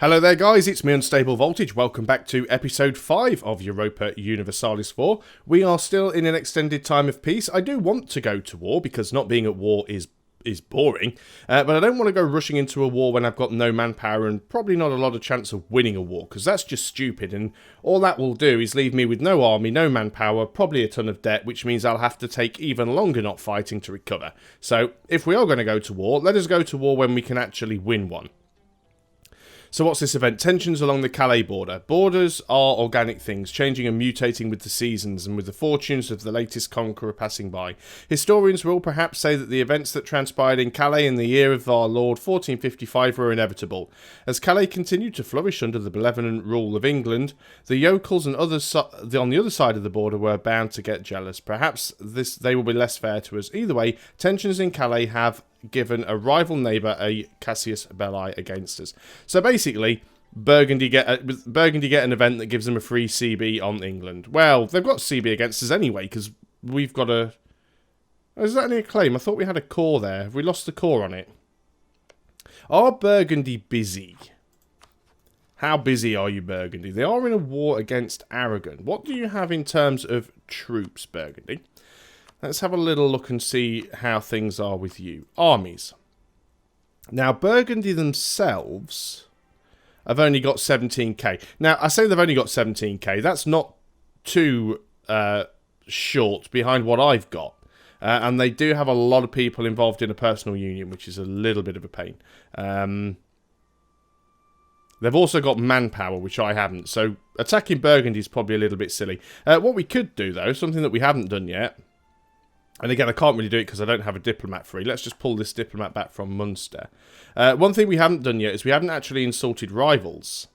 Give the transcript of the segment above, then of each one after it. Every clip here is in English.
Hello there guys, it's me Unstable Voltage. Welcome back to episode 5 of Europa Universalis IV. We are still in an extended time of peace. I do want to go to war because not being at war is boring, but I don't want to go rushing into a war when I've got no manpower and probably not a lot of chance of winning a war, because that's just stupid, and all that will do is leave me with no army, no manpower, probably a ton of debt, which means I'll have to take even longer not fighting to recover. So if we are going to go to war, let us go to war when we can actually win one. So what's this event? Tensions along the Calais border. Borders are organic things, changing and mutating with the seasons and with the fortunes of the latest conqueror passing by. Historians will perhaps say that the events that transpired in Calais in the year of our Lord 1455 were inevitable. As Calais continued to flourish under the benevolent rule of England, the yokels and others on the other side of the border were bound to get jealous. Perhaps they will be less fair to us. Either way, tensions in Calais have given a rival neighbour a casus belli against us. So basically, Burgundy get an event that gives them a free CB on England. Well, they've got CB against us anyway, because we've got a... Oh, is that any claim? I thought we had a core there. Have we lost the core on it? Are Burgundy busy? How busy are you, Burgundy? They are in a war against Aragon. What do you have in terms of troops, Burgundy? Let's have a little look and see how things are with you. Armies. Now, Burgundy themselves have only got 17k. Now, I say they've only got 17k. That's not too short behind what I've got. And they do have a lot of people involved in a personal union, which is a little bit of a pain. They've also got manpower, which I haven't. So, attacking Burgundy is probably a little bit silly. What we could do, though, something that we haven't done yet... And again, I can't really do it because I don't have a diplomat free. Let's just pull this diplomat back from Munster. One thing we haven't done yet is we haven't actually insulted rivals.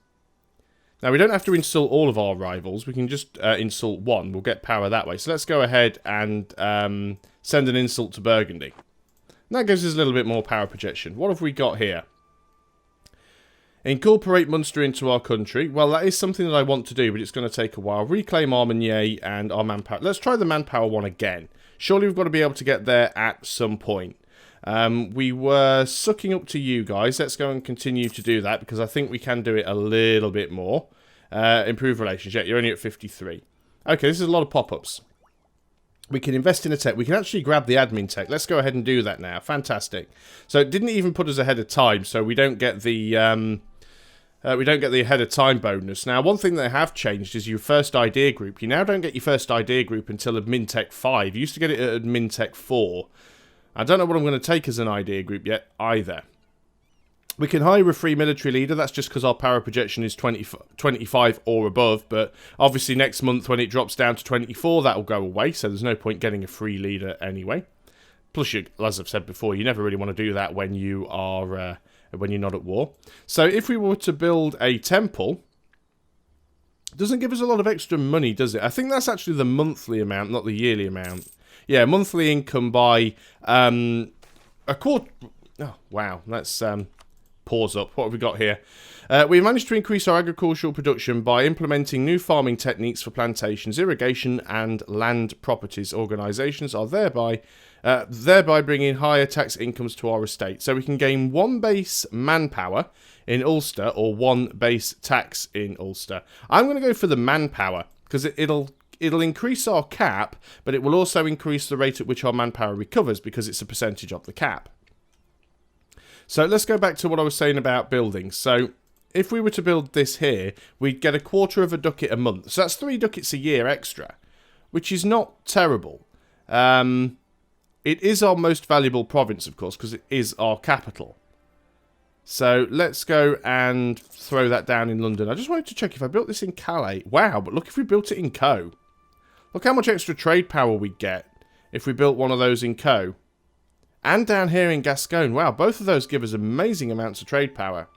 Now, we don't have to insult all of our rivals. We can just insult one. We'll get power that way. So let's go ahead and send an insult to Burgundy. And that gives us a little bit more power projection. What have we got here? Incorporate Munster into our country. Well, that is something that I want to do, but it's going to take a while. Reclaim Armenier and our manpower. Let's try the manpower one again. Surely we've got to be able to get there at some point. We were sucking up to you guys. Let's go and continue to do that, because I think we can do it a little bit more. Improve relations. Yeah, you're only at 53. Okay, this is a lot of pop-ups. We can invest in a tech. We can actually grab the admin tech. Let's go ahead and do that now. Fantastic. So it didn't even put us ahead of time, so we don't get the... ahead of time bonus. Now, one thing they have changed is your first idea group. You now don't get your first idea group until Admin Tech 5. You used to get it at Admin Tech 4. I don't know what I'm going to take as an idea group yet either. We can hire a free military leader. That's just because our power projection is 25 or above. But obviously next month when it drops down to 24, that will go away. So there's no point getting a free leader anyway. Plus, as I've said before, you never really want to do that when you are... when you're not at war. So if we were to build a temple, it doesn't give us a lot of extra money, does it? I think that's actually the monthly amount, not the yearly amount. Yeah, monthly income by a quarter... Oh, wow. Let's pause up. What have we got here? We managed to increase our agricultural production by implementing new farming techniques for plantations, irrigation, and land properties. Organisations are thereby bringing higher tax incomes to our estate. So we can gain 1 base manpower in Ulster or 1 base tax in Ulster. I'm going to go for the manpower because it'll increase our cap, but it will also increase the rate at which our manpower recovers because it's a percentage of the cap. So let's go back to what I was saying about buildings. So if we were to build this here, we'd get a quarter of a ducat a month. So that's 3 ducats a year extra, which is not terrible. It is our most valuable province, of course, because it is our capital. So let's go and throw that down in London. I just wanted to check if I built this in Calais. Wow, but look if we built it in Co. Look how much extra trade power we'd get if we built one of those in Co. And down here in Gascogne. Wow, both of those give us amazing amounts of trade power.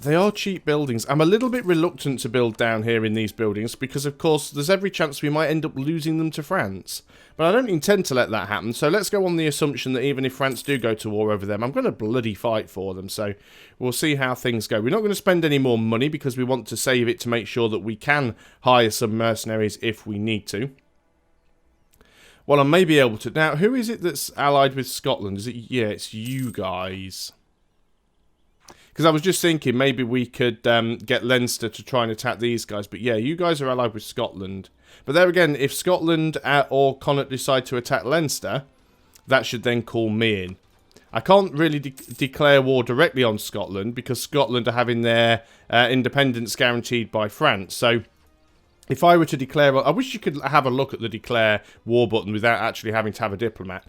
They are cheap buildings. I'm a little bit reluctant to build down here in these buildings because, of course, there's every chance we might end up losing them to France. But I don't intend to let that happen, so let's go on the assumption that even if France do go to war over them, I'm going to bloody fight for them. So we'll see how things go. We're not going to spend any more money because we want to save it to make sure that we can hire some mercenaries if we need to. Well, I may be able to. Now, who is it that's allied with Scotland? Is it... Yeah, it's you guys. Because I was just thinking maybe we could get Leinster to try and attack these guys. But yeah, you guys are allied with Scotland. But there again, if Scotland or Connaught decide to attack Leinster, that should then call me in. I can't really declare war directly on Scotland because Scotland are having their independence guaranteed by France. So if I were to declare... I wish you could have a look at the declare war button without actually having to have a diplomat.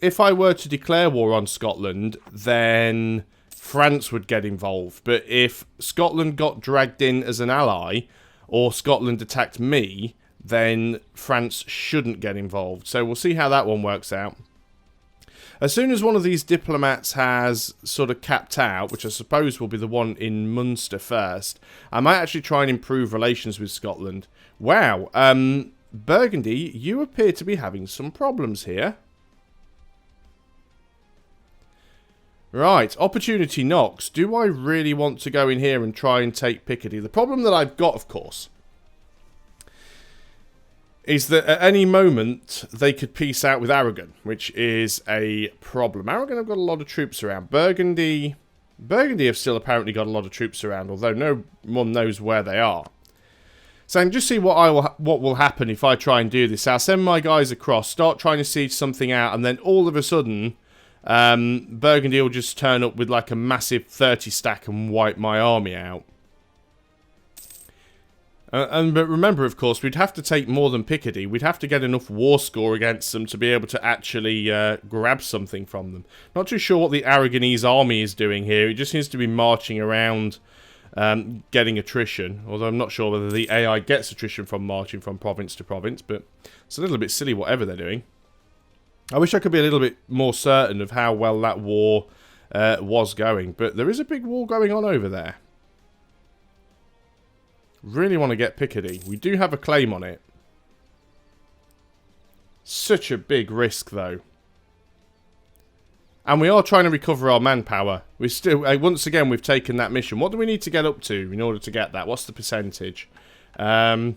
If I were to declare war on Scotland, then France would get involved. But if Scotland got dragged in as an ally, or Scotland attacked me, then France shouldn't get involved. So we'll see how that one works out. As soon as one of these diplomats has sort of capped out, which I suppose will be the one in Munster first, I might actually try and improve relations with Scotland. Wow, Burgundy, you appear to be having some problems here. Right, opportunity knocks. Do I really want to go in here and try and take Picardy? The problem that I've got, of course, is that at any moment they could peace out with Aragon, which is a problem. Aragon have got a lot of troops around. Burgundy have still apparently got a lot of troops around, although no one knows where they are. So I can just see what will happen if I try and do this. I'll send my guys across, start trying to siege something out, and then all of a sudden, Burgundy will just turn up with like a massive 30 stack and wipe my army out. But remember, of course, we'd have to take more than Picardy. We'd have to get enough war score against them to be able to actually grab something from them. Not too sure what the Aragonese army is doing here. It just seems to be marching around getting attrition. Although I'm not sure whether the AI gets attrition from marching from province to province. But it's a little bit silly whatever they're doing. I wish I could be a little bit more certain of how well that war was going. But there is a big war going on over there. Really want to get Picardy. We do have a claim on it. Such a big risk, though. And we are trying to recover our manpower. We still, once again, we've taken that mission. What do we need to get up to in order to get that? What's the percentage? Manpower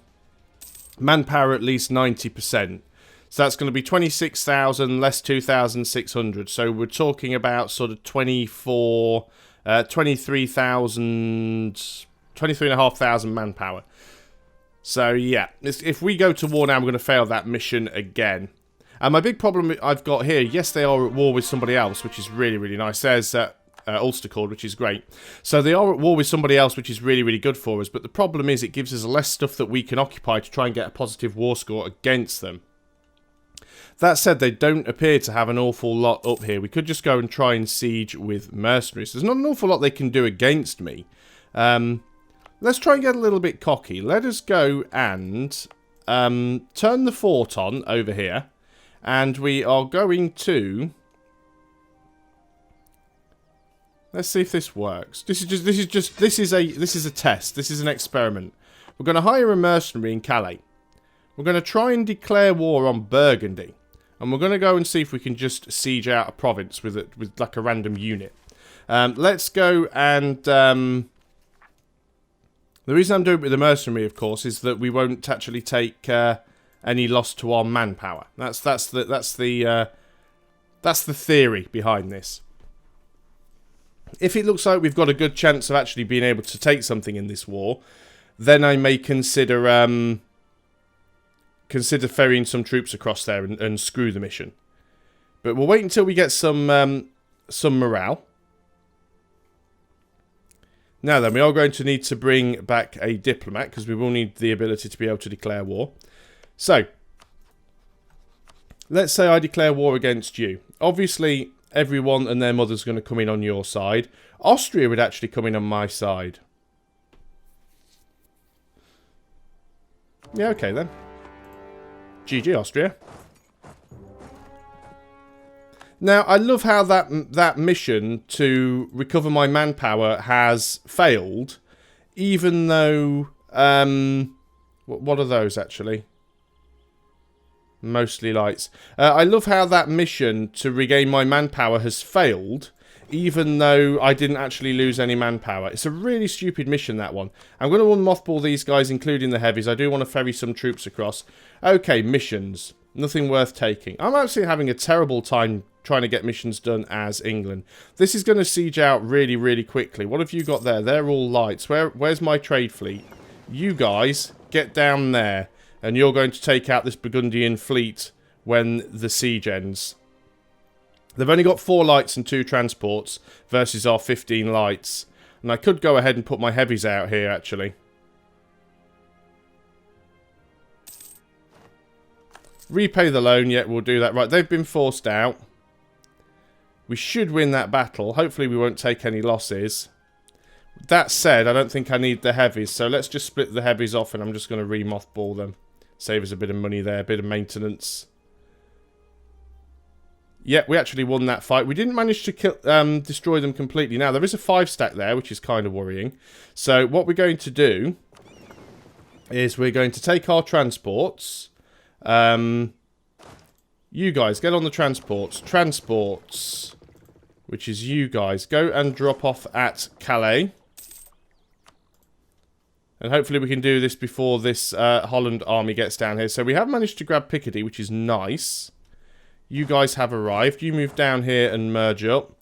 at least 90%. So that's going to be 26,000 less 2,600. So we're talking about sort of 23,500 manpower. So yeah, if we go to war now, I'm going to fail that mission again. And my big problem I've got here, yes, they are at war with somebody else, which is really, really nice. There's Ulster Cord, which is great. So they are at war with somebody else, which is really, really good for us. But the problem is it gives us less stuff that we can occupy to try and get a positive war score against them. That said, they don't appear to have an awful lot up here. We could just go and try and siege with mercenaries. There's not an awful lot they can do against me. Let's try and get a little bit cocky. Let us go and turn the fort on over here. And we are going to... Let's see if this works. This is a test. This is an experiment. We're going to hire a mercenary in Calais. We're going to try and declare war on Burgundy. And we're going to go and see if we can just siege out a province with like a random unit. Let's go and... the reason I'm doing it with the mercenary, of course, is that we won't actually take any loss to our manpower. That's the theory behind this. If it looks like we've got a good chance of actually being able to take something in this war, then I may consider ferrying some troops across there and screw the mission. But we'll wait until we get some morale. Now then, we are going to need to bring back a diplomat, because we will need the ability to be able to declare war. So, let's say I declare war against you. Obviously, everyone and their mother's going to come in on your side. Austria would actually come in on my side. Yeah, okay then. GG, Austria. Now, I love how that mission to recover my manpower has failed, even though... what are those, actually? Mostly lights. I love how that mission to regain my manpower has failed, even though I didn't actually lose any manpower. It's a really stupid mission, that one. I'm going to mothball these guys, including the heavies. I do want to ferry some troops across. Okay, missions. Nothing worth taking. I'm actually having a terrible time trying to get missions done as England. This is going to siege out really, really quickly. What have you got there? They're all lights. Where's my trade fleet? You guys, get down there. And you're going to take out this Burgundian fleet when the siege ends. They've only got 4 lights and 2 transports versus our 15 lights. And I could go ahead and put my heavies out here, actually. Repay the loan, yeah, we'll do that. Right, they've been forced out. We should win that battle. Hopefully we won't take any losses. That said, I don't think I need the heavies, so let's just split the heavies off and I'm just going to re-mothball them. Save us a bit of money there, a bit of maintenance. Yeah, we actually won that fight. We didn't manage to destroy them completely. Now, there is a 5-stack there, which is kind of worrying. So what we're going to do is we're going to take our transports. You guys, get on the transports. Transports, which is you guys. Go and drop off at Calais. And hopefully we can do this before this Holland army gets down here. So we have managed to grab Picardy, which is nice. You guys have arrived. You move down here and merge up.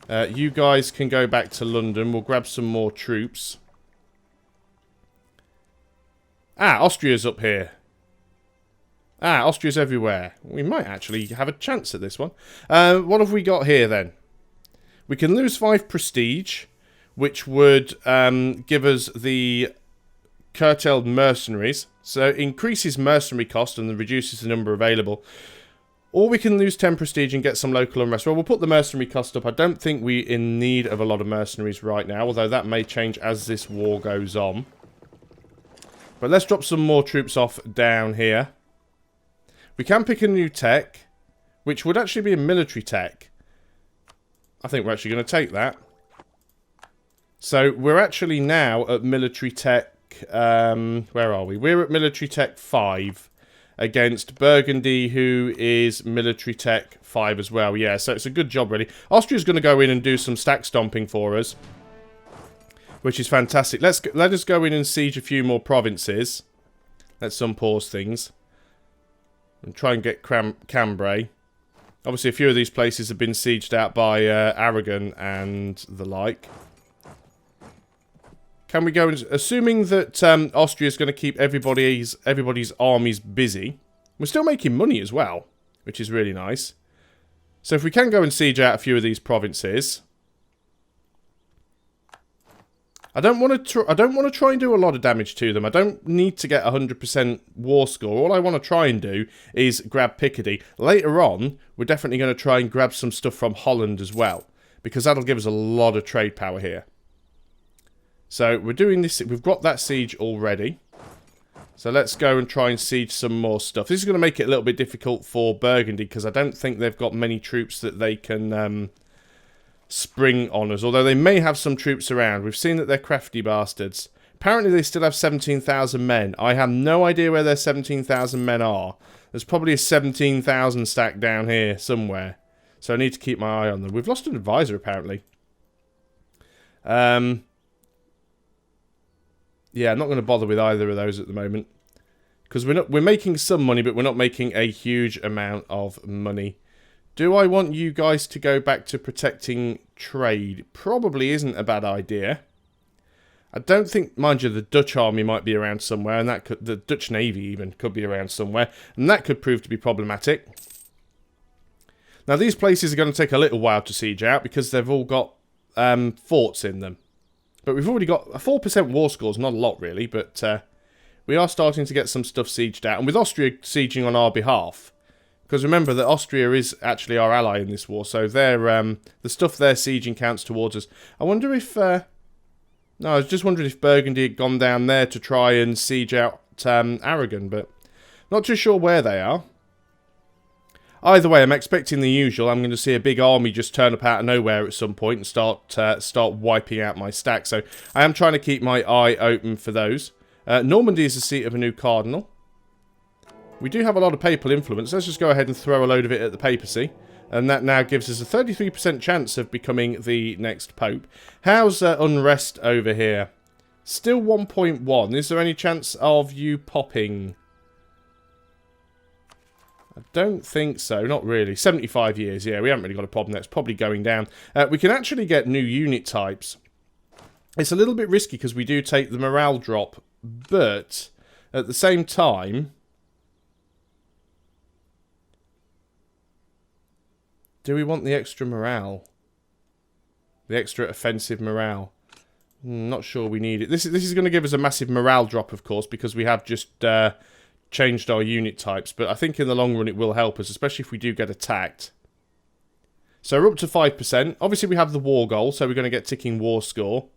You guys can go back to London. We'll grab some more troops. Ah, Austria's up here. Ah, Austria's everywhere. We might actually have a chance at this one. What have we got here then? We can lose 5 prestige, which would give us the curtailed mercenaries. So increases mercenary cost and reduces the number available. Or we can lose 10 prestige and get some local unrest. Well, we'll put the mercenary cost up. I don't think we're in need of a lot of mercenaries right now, although that may change as this war goes on. But let's drop some more troops off down here. We can pick a new tech, which would actually be a military tech. I think we're actually going to take that. So we're actually now at military tech. Where are we? We're at military tech 5 against Burgundy, who is military tech 5 as well. Yeah, so it's a good job, really. Austria's going to go in and do some stack stomping for us, which is fantastic. Let us go in and siege a few more provinces. Let's unpause things. And try and get Cambrai. Obviously, a few of these places have been sieged out by Aragon and the like. Can we go and... Assuming that Austria is going to keep everybody's armies busy. We're still making money as well, which is really nice. So if we can go and siege out a few of these provinces... I don't want to try and do a lot of damage to them. I don't need to get 100% war score. All I want to try and do is grab Picardy. Later on, we're definitely going to try and grab some stuff from Holland as well, because that'll give us a lot of trade power here. So we're doing this. We've got that siege already. So let's go and try and siege some more stuff. This is going to make it a little bit difficult for Burgundy, because I don't think they've got many troops that they can... spring on us, although they may have some troops around. We've seen that they're crafty bastards. Apparently they still have 17,000 men. I have no idea where their 17,000 men are. There's probably a 17,000 stack down here somewhere, so I need to keep my eye on them. We've lost an advisor apparently. Yeah, I'm not going to bother with either of those at the moment, because we're making some money, but we're not making a huge amount of money. Do I want you guys to go back to protecting trade? Probably isn't a bad idea. I don't think, mind you, the Dutch army might be around somewhere, and that could, the Dutch navy even could be around somewhere, and that could prove to be problematic. Now these places are going to take a little while to siege out because they've all got forts in them. But we've already got a 4% war score, not a lot really, but we are starting to get some stuff sieged out, and with Austria sieging on our behalf. Because remember that Austria is actually our ally in this war, so they're, the stuff they're sieging counts towards us. I wonder if... no, I was just wondering if Burgundy had gone down there to try and siege out Aragon, but not too sure where they are. Either way, I'm expecting the usual. I'm going to see a big army just turn up out of nowhere at some point and start wiping out my stack. So I am trying to keep my eye open for those. Normandy is the seat of a new cardinal. We do have a lot of papal influence. Let's just go ahead and throw a load of it at the papacy. And that now gives us a 33% chance of becoming the next pope. How's unrest over here? Still 1.1. Is there any chance of you popping? I don't think so. Not really. 75 years. Yeah, we haven't really got a problem. That's probably going down. We can actually get new unit types. It's a little bit risky because we do take the morale drop, but at the same time, do we want the extra morale? The extra offensive morale? Not sure we need it. This is going to give us a massive morale drop, of course, because we have just changed our unit types. But I think in the long run it will help us, especially if we do get attacked. So we're up to 5%. Obviously we have the war goal, so we're going to get ticking war score.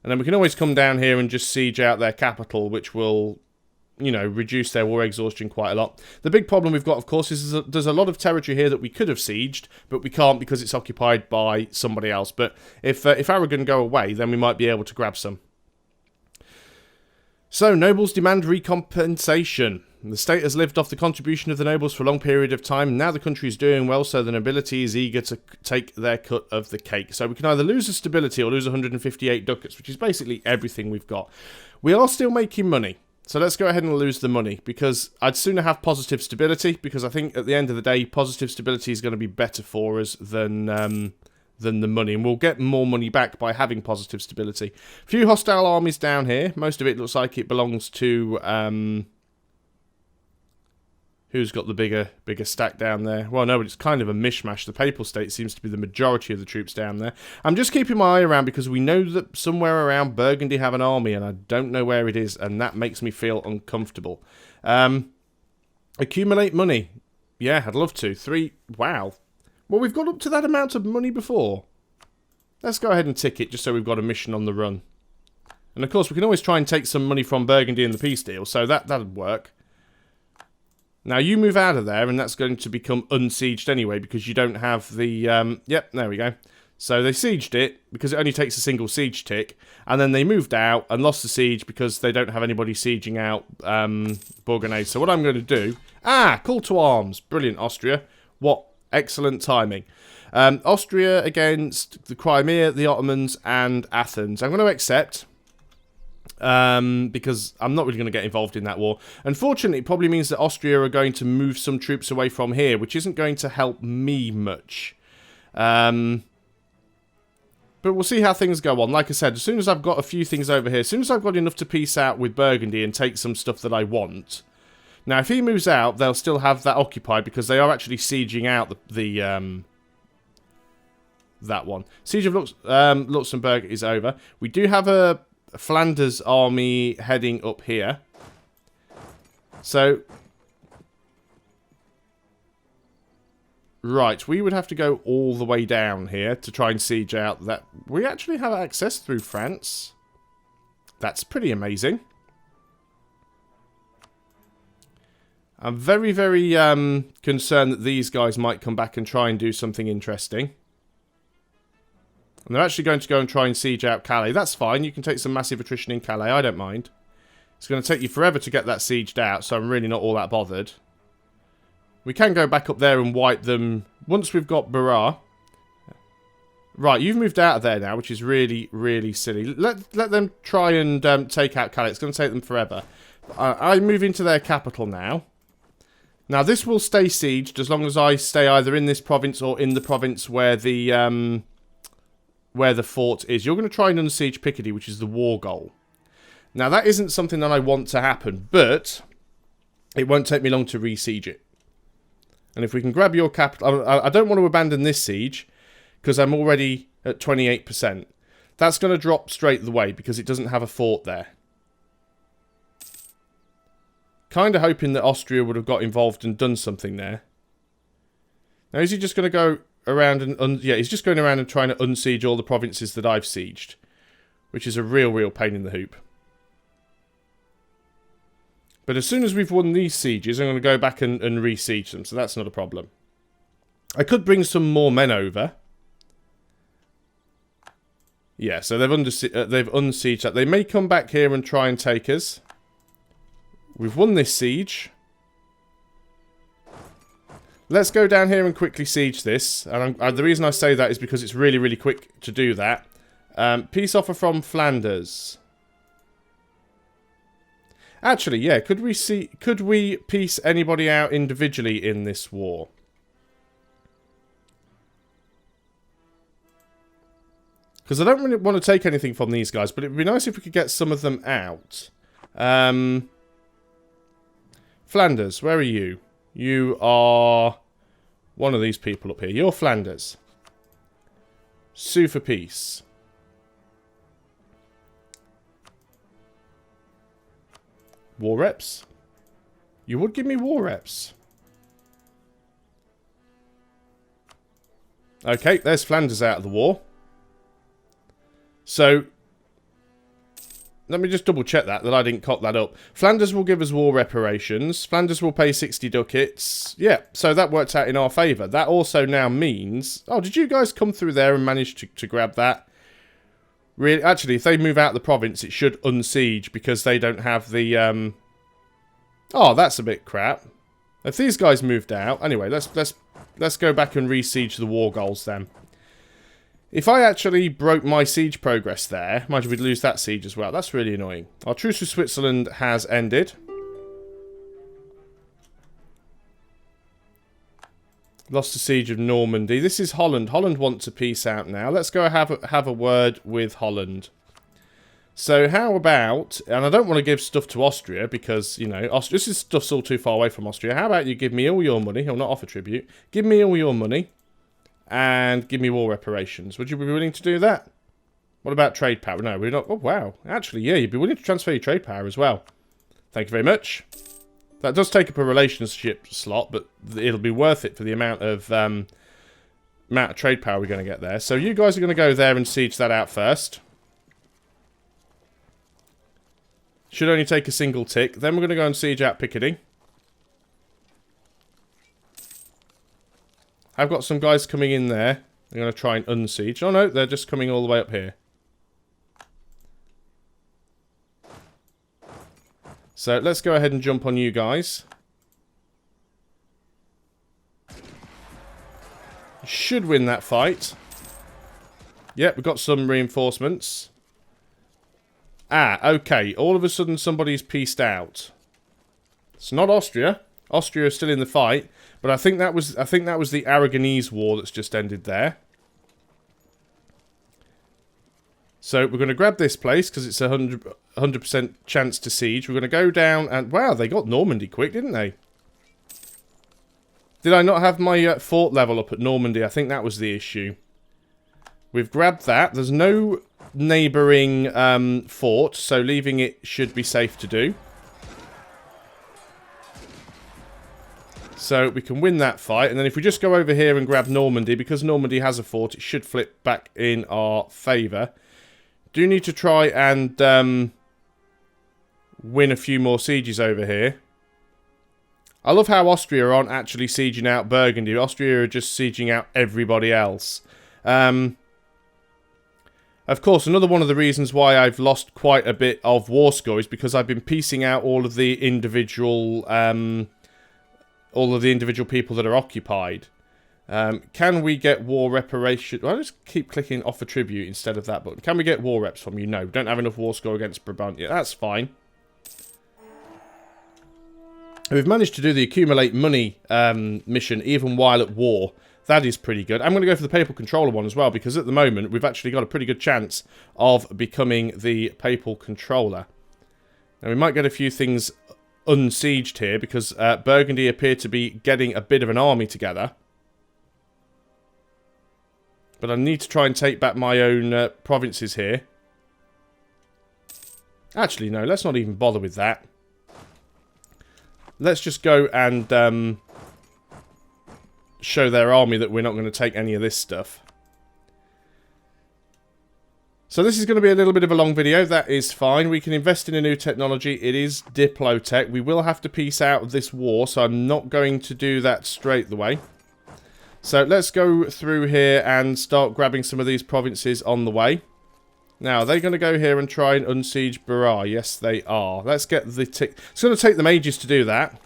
And then we can always come down here and just siege out their capital, which will, you know, reduce their war exhaustion quite a lot. The big problem we've got, of course, is there's a lot of territory here that we could have sieged, but we can't because it's occupied by somebody else. But if Aragon go away, then we might be able to grab some. So, nobles demand recompensation. The state has lived off the contribution of the nobles for a long period of time, and now the country is doing well, so the nobility is eager to take their cut of the cake. So we can either lose the stability or lose 158 ducats, which is basically everything we've got. We are still making money, so let's go ahead and lose the money, because I'd sooner have positive stability, because I think at the end of the day, positive stability is going to be better for us than the money, and we'll get more money back by having positive stability. Few hostile armies down here. Most of it looks like it belongs to who's got the bigger stack down there? Well, no, but it's kind of a mishmash. The Papal State seems to be the majority of the troops down there. I'm just keeping my eye around because we know that somewhere around Burgundy have an army, and I don't know where it is, and that makes me feel uncomfortable. Accumulate money. Yeah, I'd love to. 3. Wow. Well, we've got up to that amount of money before. Let's go ahead and tick it just so we've got a mission on the run. And of course, we can always try and take some money from Burgundy in the peace deal, so that'd work. Now, you move out of there, and that's going to become unsieged anyway, because you don't have the... yep, there we go. So they sieged it, because it only takes a single siege tick, and then they moved out and lost the siege because they don't have anybody sieging out Burgundy. So what I'm going to do... Ah, call to arms. Brilliant, Austria. What excellent timing. Austria against the Crimea, the Ottomans, and Athens. I'm going to accept... because I'm not really going to get involved in that war. Unfortunately, it probably means that Austria are going to move some troops away from here, which isn't going to help me much. But we'll see how things go on. Like I said, as soon as I've got a few things over here, as soon as I've got enough to peace out with Burgundy and take some stuff that I want... Now, if he moves out, they'll still have that occupied because they are actually sieging out that one. Siege of Luxembourg is over. We do have a Flanders army heading up here. So, right, we would have to go all the way down here to try and siege out that. We actually have access through France. That's pretty amazing. I'm very, very concerned that these guys might come back and try and do something interesting. And they're actually going to go and try and siege out Calais. That's fine. You can take some massive attrition in Calais. I don't mind. It's going to take you forever to get that sieged out, so I'm really not all that bothered. We can go back up there and wipe them once we've got Barra. Right, you've moved out of there now, which is really, really silly. Let them try and take out Calais. It's going to take them forever. I move into their capital now. Now, this will stay sieged as long as I stay either in this province or in the province where the fort is. You're going to try and unsiege Picardy, which is the war goal. Now, that isn't something that I want to happen, but it won't take me long to re-siege it. And if we can grab your capital... I don't want to abandon this siege, because I'm already at 28%. That's going to drop straight away, because it doesn't have a fort there. Kind of hoping that Austria would have got involved and done something there. Now, is he just going to go around and... yeah, he's just going around and trying to unsiege all the provinces that I've sieged. Which is a real pain in the hoop. But as soon as we've won these sieges, I'm going to go back and re-siege them. So that's not a problem. I could bring some more men over. Yeah, so they've unsieged that. They may come back here and try and take us. We've won this siege. Let's go down here and quickly siege this. And the reason I say that is because it's really, really quick to do that. Peace offer from Flanders. Actually, yeah, could we piece anybody out individually in this war? Because I don't really want to take anything from these guys, but it would be nice if we could get some of them out. Flanders, where are you? You are one of these people up here. You're Flanders. Sue for peace. War reps? You would give me war reps. Okay, there's Flanders out of the war. So, let me just double check that I didn't cock that up. Flanders will give us war reparations. Flanders will pay 60 ducats. Yeah, so that worked out in our favour. That also now means... Oh, did you guys come through there and manage to grab that? Really, actually, if they move out the province, it should unsiege because they don't have the... Oh, that's a bit crap. If these guys moved out... Anyway, let's go back and re-siege the war goals then. If I actually broke my siege progress there, imagine we'd lose that siege as well. That's really annoying. Our truce with Switzerland has ended. Lost the siege of Normandy. This is Holland. Holland want to peace out now. Let's go have a word with Holland. So how about, and I don't want to give stuff to Austria because, you know, this is stuff's all too far away from Austria. How about you give me all your money? I'll not offer tribute. Give me all your money. And give me war reparations. Would you be willing to do that? What about trade power? No, we're not. Oh, wow. Actually, yeah, you'd be willing to transfer your trade power as well. Thank you very much. That does take up a relationship slot, but it'll be worth it for the amount of trade power we're going to get there. So you guys are going to go there and siege that out first. Should only take a single tick. Then we're going to go and siege out Picardy. I've got some guys coming in there. They're going to try and unsiege. Oh no, they're just coming all the way up here. So let's go ahead and jump on you guys. Should win that fight. Yep, we've got some reinforcements. Ah, okay. All of a sudden somebody's pieced out. It's not Austria. Austria is still in the fight. But I think that was the Aragonese War that's just ended there. So we're going to grab this place because it's a 100% chance to siege. We're going to go down and... Wow, they got Normandy quick, didn't they? Did I not have my fort level up at Normandy? I think that was the issue. We've grabbed that. There's no neighbouring fort, so leaving it should be safe to do. So we can win that fight. And then if we just go over here and grab Normandy, because Normandy has a fort, it should flip back in our favour. Do need to try and win a few more sieges over here. I love how Austria aren't actually sieging out Burgundy. Austria are just sieging out everybody else. Of course, another one of the reasons why I've lost quite a bit of war score is because I've been piecing out all of the individual... people that are occupied. Can we get war reparation? Well, I'll just keep clicking offer tribute instead of that button. Can we get war reps from you? No, we don't have enough war score against Brabant yet. That's fine. We've managed to do the accumulate money mission even while at war. That is pretty good. I'm going to go for the Papal Controller one as well, because at the moment we've actually got a pretty good chance of becoming the Papal Controller. Now we might get a few things unsieged here, because Burgundy appear to be getting a bit of an army together. But I need to try and take back my own provinces here. Actually, no, let's not even bother with that. Let's just go and show their army that we're not going to take any of this stuff. So this is going to be a little bit of a long video. That is fine. We can invest in a new technology. It is Diplotech. We will have to peace out of this war, so I'm not going to do that straight away. So let's go through here and start grabbing some of these provinces on the way. Now, are they going to go here and try and unsiege Berar? Yes, they are. Let's get the tick. It's going to take them ages to do that.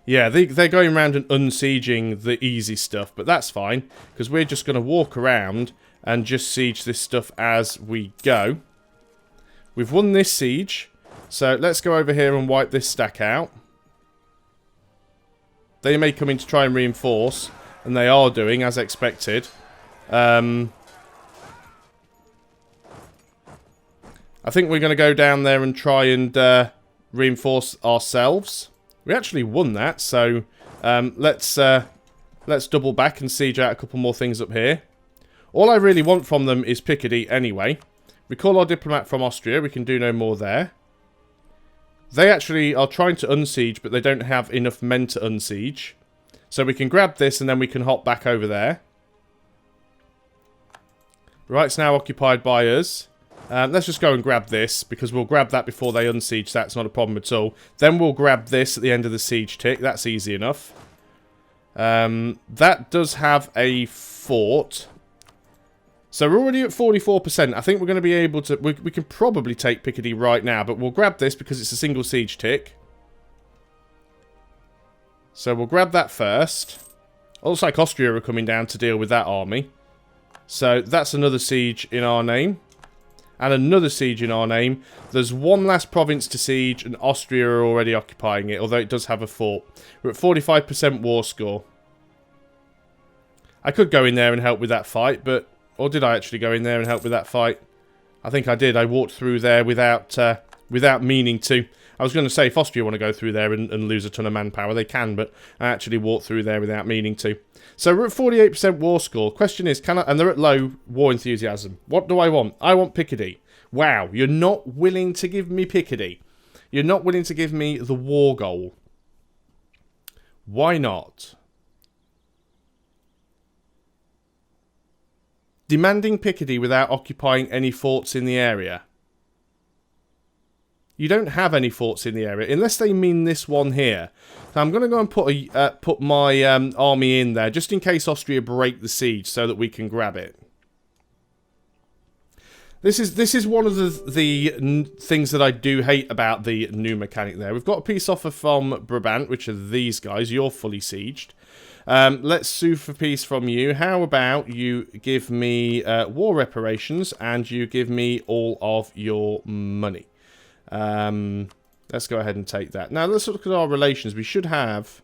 Yeah, they're going around and unsieging the easy stuff, but that's fine, because we're just going to walk around and just siege this stuff as we go. We've won this siege. So let's go over here and wipe this stack out. They may come in to try and reinforce, and they are doing, as expected. I think we're going to go down there and try and reinforce ourselves. We actually won that, so let's double back and siege out a couple more things up here. All I really want from them is Picardy anyway. Recall our diplomat from Austria. We can do no more there. They actually are trying to unsiege, but they don't have enough men to unsiege. So we can grab this and then we can hop back over there. Right, it's now occupied by us. Let's just go and grab this, because we'll grab that before they unsiege. That's not a problem at all. Then we'll grab this at the end of the siege tick. That's easy enough. That does have a fort. So we're already at 44%. I think we're going to be able to... We can probably take Picardy right now, but we'll grab this because it's a single siege tick. So we'll grab that first. Looks like Austria are coming down to deal with that army. So that's another siege in our name. And another siege in our name. There's one last province to siege, and Austria are already occupying it, although it does have a fort. We're at 45% war score. I could go in there and help with that fight, but... Or did I actually go in there and help with that fight? I think I did. I walked through there without meaning to. I was going to say, if Austria want to go through there and lose a ton of manpower, they can, but I actually walked through there without meaning to. So we're at 48% war score. Question is, can I... And they're at low war enthusiasm. What do I want? I want Picardy. Wow, you're not willing to give me Picardy. You're not willing to give me the war goal. Why not? Demanding Picardy without occupying any forts in the area. You don't have any forts in the area, unless they mean this one here. So I'm going to go and put my army in there, just in case Austria break the siege, so that we can grab it. This is one of the things that I do hate about the new mechanic there. We've got a peace offer from Brabant, which are these guys. You're fully sieged. Let's sue for peace from you. How about you give me war reparations and you give me all of your money? Let's go ahead and take that. Now, let's look at our relations. We should have...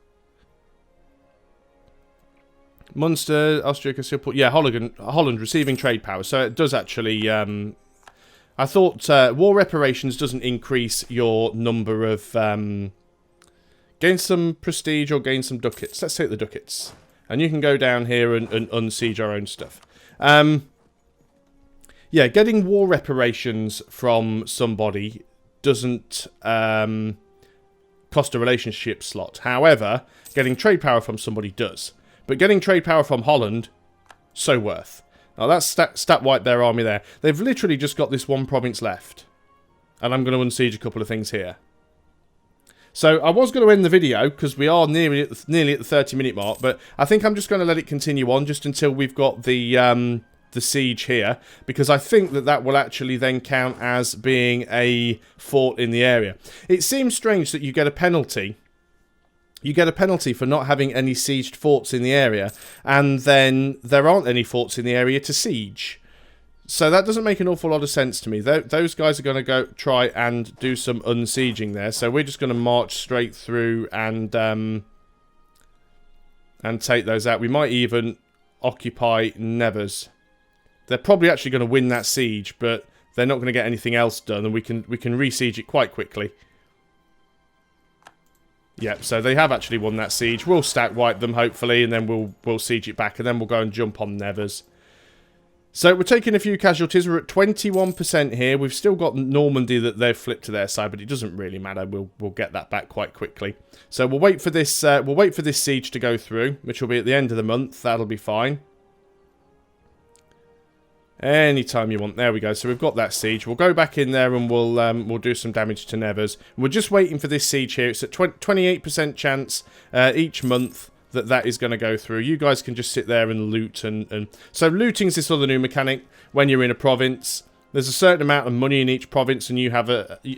Munster, Austria, yeah, Holland receiving trade power. So it does actually... I thought war reparations doesn't increase your number of... gain some prestige or gain some ducats. Let's take the ducats. And you can go down here and unsiege our own stuff. Yeah, getting war reparations from somebody doesn't cost a relationship slot. However, getting trade power from somebody does. But getting trade power from Holland, so worth. Now that's stat wipe their army there. They've literally just got this one province left. And I'm going to unsiege a couple of things here. So I was going to end the video because we are nearly at the 30-minute mark, but I think I'm just going to let it continue on just until we've got the siege here, because I think that will actually then count as being a fort in the area. It seems strange that you get a penalty. You get a penalty for not having any sieged forts in the area, and then there aren't any forts in the area to siege. So that doesn't make an awful lot of sense to me. Those guys are going to go try and do some unsieging there. So we're just going to march straight through and take those out. We might even occupy Nevers. They're probably actually going to win that siege, but they're not going to get anything else done, and we can re-siege it quite quickly. Yep, so they have actually won that siege. We'll stack wipe them, hopefully, and then we'll siege it back, and then we'll go and jump on Nevers. So we're taking a few casualties. We're at 21% here. We've still got Normandy that they've flipped to their side, but it doesn't really matter. We'll get that back quite quickly. So we'll wait for this. We'll wait for this siege to go through, which will be at the end of the month. That'll be fine. Anytime you want. There we go. So we've got that siege. We'll go back in there and we'll do some damage to Nevers. We're just waiting for this siege here. It's at 28% chance each month that is going to go through. You guys can just sit there and loot. And so looting's this other new mechanic when you're in a province. There's a certain amount of money in each province, and you have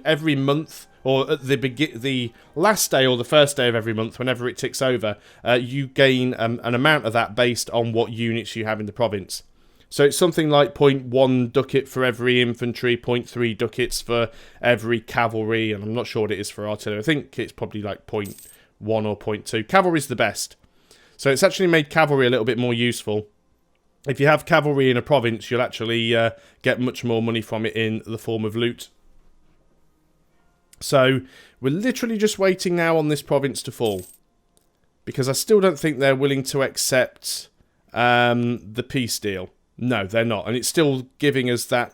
every month, or at the last day or the first day of every month, whenever it ticks over, you gain an amount of that based on what units you have in the province. So it's something like 0.1 ducat for every infantry, 0.3 ducats for every cavalry, and I'm not sure what it is for artillery. I think it's probably like 0.1 or 0.2. Cavalry's the best. So it's actually made cavalry a little bit more useful. If you have cavalry in a province, you'll actually get much more money from it in the form of loot. So we're literally just waiting now on this province to fall, because I still don't think they're willing to accept the peace deal. No, they're not. And it's still giving us that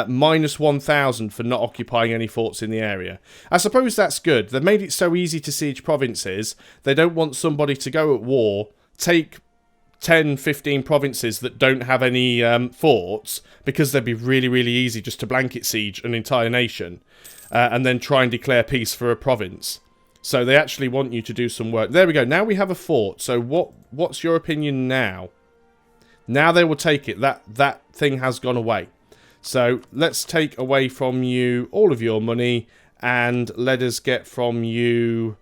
minus 1,000 for not occupying any forts in the area. I suppose that's good. They've made it so easy to siege provinces. They don't want somebody to go at war, take 10, 15 provinces that don't have any forts, because they'd be really, really easy just to blanket siege an entire nation and then try and declare peace for a province. So they actually want you to do some work. There we go. Now we have a fort. So what's your opinion now? Now they will take it. That thing has gone away. So let's take away from you all of your money and let us get from you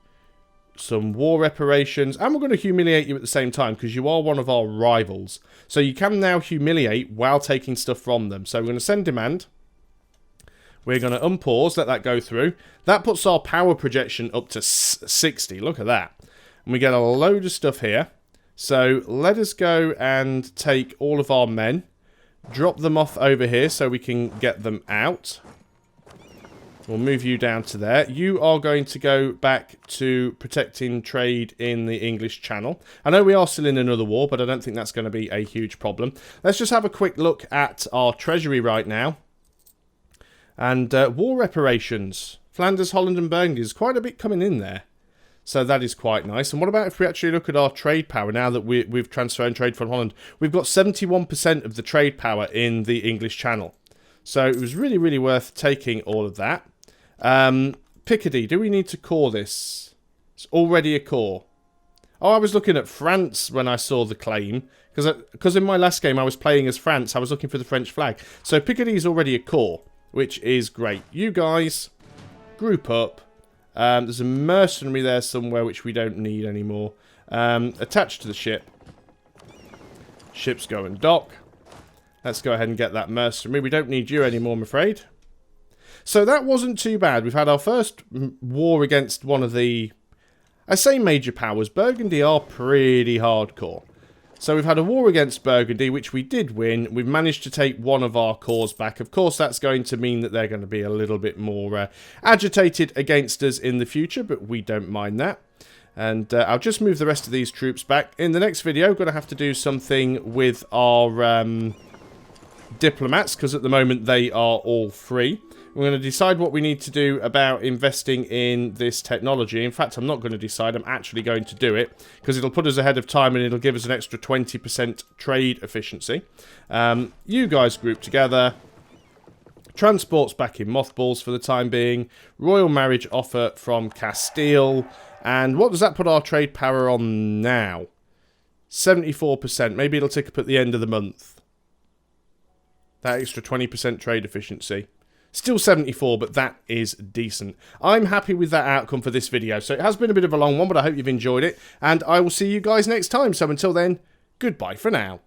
some war reparations. And we're going to humiliate you at the same time because you are one of our rivals. So you can now humiliate while taking stuff from them. So we're going to send demand. We're going to unpause, let that go through. That puts our power projection up to 60. Look at that. And we get a load of stuff here. So let us go and take all of our men. Drop them off over here so we can get them out. We'll move you down to there. You are going to go back to protecting trade in the English Channel. I know we are still in another war, but I don't think that's going to be a huge problem. Let's just have a quick look at our treasury right now. And war reparations. Flanders, Holland and Burgundy. There's quite a bit coming in there. So that is quite nice. And what about if we actually look at our trade power now that we've transferred trade from Holland? We've got 71% of the trade power in the English Channel. So it was really, really worth taking all of that. Picardy, do we need to core this? It's already a core. Oh, I was looking at France when I saw the claim. Because in my last game I was playing as France. I was looking for the French flag. So Picardy is already a core, which is great. You guys, group up. There's a mercenary there somewhere which we don't need anymore. Attached to the ship. Ships go and dock. Let's go ahead and get that mercenary. We don't need you anymore, I'm afraid. So that wasn't too bad. We've had our first war against one of the, I say major powers. Burgundy are pretty hardcore. So we've had a war against Burgundy, which we did win. We've managed to take one of our cores back. Of course, that's going to mean that they're going to be a little bit more agitated against us in the future, but we don't mind that. And I'll just move the rest of these troops back. In the next video, I'm going to have to do something with our diplomats, because at the moment they are all free. We're going to decide what we need to do about investing in this technology. In fact, I'm not going to decide. I'm actually going to do it because it'll put us ahead of time and it'll give us an extra 20% trade efficiency. You guys group together. Transport's back in mothballs for the time being. Royal marriage offer from Castile. And what does that put our trade power on now? 74%. Maybe it'll tick up at the end of the month. That extra 20% trade efficiency. Still 74, but that is decent. I'm happy with that outcome for this video. So it has been a bit of a long one, but I hope you've enjoyed it. And I will see you guys next time. So until then, goodbye for now.